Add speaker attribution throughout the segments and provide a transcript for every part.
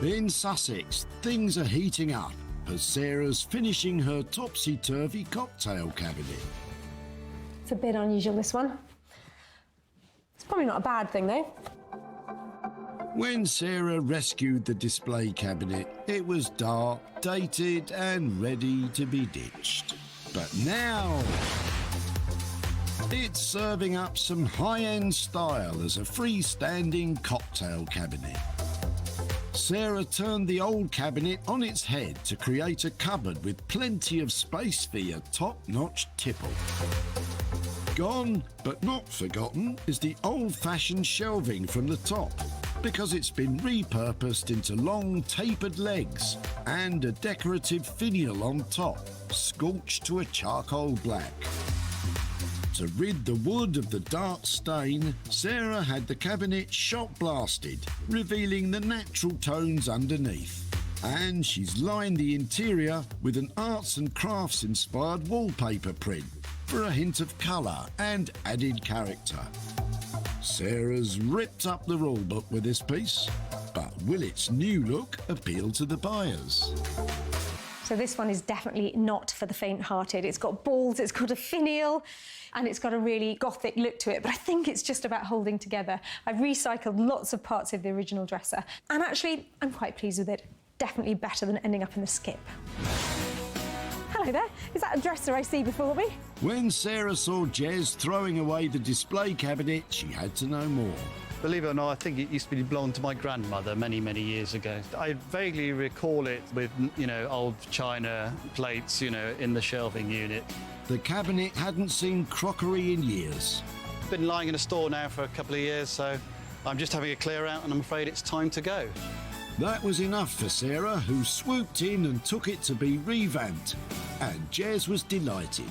Speaker 1: In Sussex, things are heating up as Sarah's finishing her topsy-turvy cocktail cabinet.
Speaker 2: It's a bit unusual, this one. It's probably not a bad thing, though.
Speaker 1: When Sarah rescued the display cabinet, it was dark, dated and ready to be ditched. But now it's serving up some high-end style as a freestanding cocktail cabinet. Sarah turned the old cabinet on its head to create a cupboard with plenty of space for your top-notch tipple. Gone, but not forgotten, is the old-fashioned shelving from the top, because it's been repurposed into long tapered legs and a decorative finial on top, scorched to a charcoal black. To rid the wood of the dark stain, Sarah had the cabinet shot blasted, revealing the natural tones underneath. And she's lined the interior with an arts and crafts inspired wallpaper print for a hint of colour and added character. Sarah's ripped up the rule book with this piece, but will its new look appeal to the buyers?
Speaker 2: So this one is definitely not for the faint-hearted. It's got balls, it's got a finial, and it's got a really gothic look to it, but I think it's just about holding together. I've recycled lots of parts of the original dresser, and actually, I'm quite pleased with it. Definitely better than ending up in the skip. Hello there. Is that a dresser I see before me?
Speaker 1: When Sarah saw Jez throwing away the display cabinet, she had to know more.
Speaker 3: Believe it or not, I think it used to belong to my grandmother many, many years ago. I vaguely recall it with, old china plates, in the shelving unit.
Speaker 1: The cabinet hadn't seen crockery in years.
Speaker 3: Been lying in a store now for a couple of years, so I'm just having a clear out and I'm afraid it's time to go.
Speaker 1: That was enough for Sarah, who swooped in and took it to be revamped. And Jez was delighted.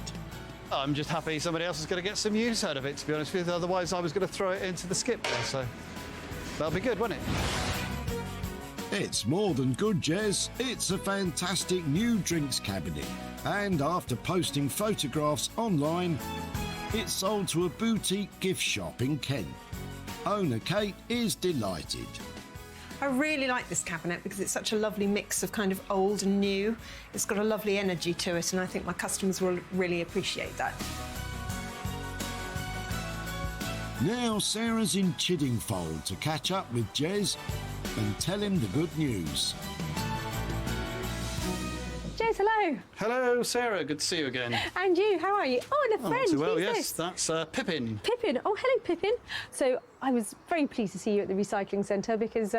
Speaker 3: I'm just happy somebody else is going to get some use out of it, to be honest with you. Otherwise, I was going to throw it into the skip there, so that'll be good, won't it?
Speaker 1: It's more than good, Jez. It's a fantastic new drinks cabinet. And after posting photographs online, it's sold to a boutique gift shop in Kent. Owner Kate is delighted.
Speaker 4: I really like this cabinet because it's such a lovely mix of kind of old and new. It's got a lovely energy to it, and I think my customers will really appreciate that.
Speaker 1: Now Sarah's in Chiddingfold to catch up with Jez and tell him the good news.
Speaker 2: Jez, hello.
Speaker 3: Hello, Sarah. Good to see you again.
Speaker 2: And you, how are you? Oh, and a friend.
Speaker 3: Not too well,
Speaker 2: Who's
Speaker 3: yes.
Speaker 2: this?
Speaker 3: That's Pippin.
Speaker 2: Pippin. Oh, hello, Pippin. So I was very pleased to see you at the recycling centre because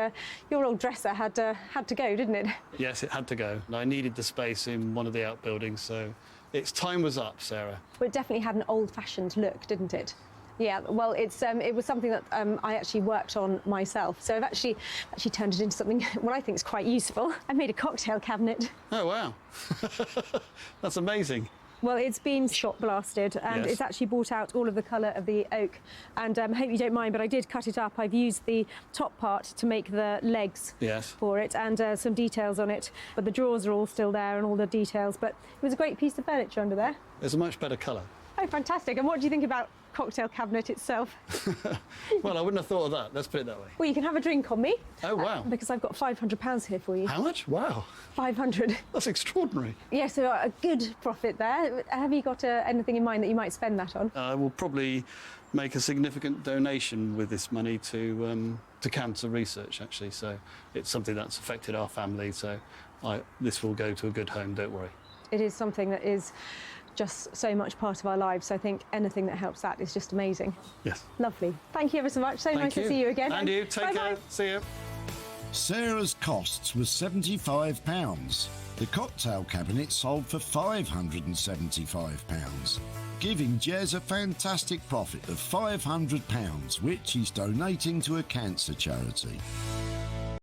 Speaker 2: your old dresser had to go, didn't it?
Speaker 3: Yes, it had to go. I needed the space in one of the outbuildings, so its time was up, Sarah.
Speaker 2: Well, it definitely had an old-fashioned look, didn't it? Yeah, well, it was something that I actually worked on myself. So I've actually turned it into something what I think is quite useful. I made a cocktail cabinet.
Speaker 3: Oh, wow. That's amazing.
Speaker 2: Well, it's been shot blasted and
Speaker 3: Yes.
Speaker 2: It's actually brought out all of the colour of the oak. And I hope you don't mind, but I did cut it up. I've used the top part to make the legs
Speaker 3: Yes.
Speaker 2: for it and some details on it. But the drawers are all still there and all the details. But it was a great piece of furniture under there.
Speaker 3: It's a much better colour.
Speaker 2: Oh, fantastic. And what do you think about cocktail cabinet itself?
Speaker 3: Well, I wouldn't have thought of that. Let's put it that way.
Speaker 2: Well, you can have a drink on me.
Speaker 3: Oh, wow.
Speaker 2: Because I've got £500 here for you.
Speaker 3: How much? Wow.
Speaker 2: 500.
Speaker 3: That's extraordinary.
Speaker 2: Yeah, so a good profit there. Have you got anything in mind that you might spend that on?
Speaker 3: I will probably make a significant donation with this money to cancer research, actually. So it's something that's affected our family. So this will go to a good home, don't worry.
Speaker 2: It is something that is just so much part of our lives. So I think anything that helps that is just amazing.
Speaker 3: Yes.
Speaker 2: Lovely. Thank you ever so much. So
Speaker 3: Thank
Speaker 2: nice
Speaker 3: you.
Speaker 2: to see you again.
Speaker 3: And you. Take
Speaker 2: Bye-bye.
Speaker 3: care. See you.
Speaker 1: Sarah's costs was £75. The cocktail cabinet sold for £575, giving Jez a fantastic profit of £500, which he's donating to a cancer charity.